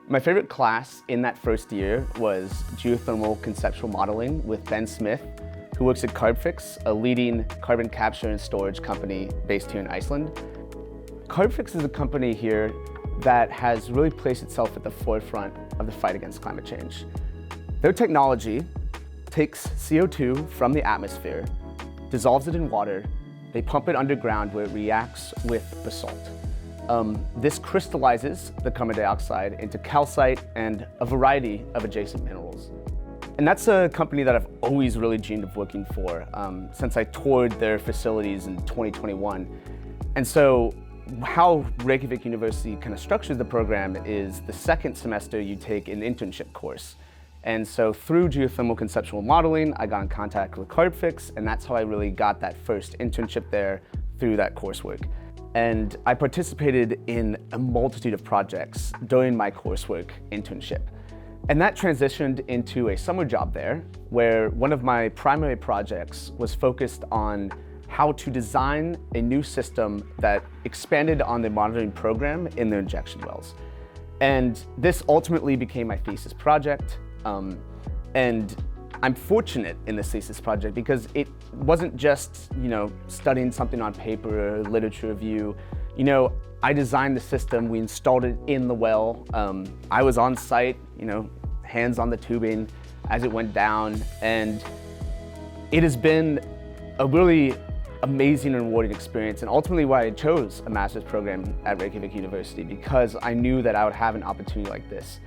My favorite class in that first year was geothermal conceptual modeling with Ben Smith, who works at Carbfix, a leading carbon capture and storage company based here in Iceland. Carbfix is a company here that has really placed itself at the forefront of the fight against climate change. Their technology takes CO2 from the atmosphere, dissolves it in water, they pump it underground where it reacts with basalt. This crystallizes the carbon dioxide into calcite and a variety of adjacent minerals. And that's a company that I've always really dreamed of working for since I toured their facilities in 2021. And so how Reykjavik University kind of structures the program is the second semester you take an internship course. And so through geothermal conceptual modeling, I got in contact with Carbfix, and that's how I really got that first internship there through that coursework. And I participated in a multitude of projects during my coursework internship. And that transitioned into a summer job there, where one of my primary projects was focused on how to design a new system that expanded on the monitoring program in their injection wells. And this ultimately became my thesis project. And I'm fortunate in this thesis project because it wasn't just, studying something on paper or literature review. I designed the system, we installed it in the well. I was on site, hands on the tubing as it went down. And it has been a really amazing and rewarding experience, and ultimately why I chose a master's program at Reykjavik University, because I knew that I would have an opportunity like this.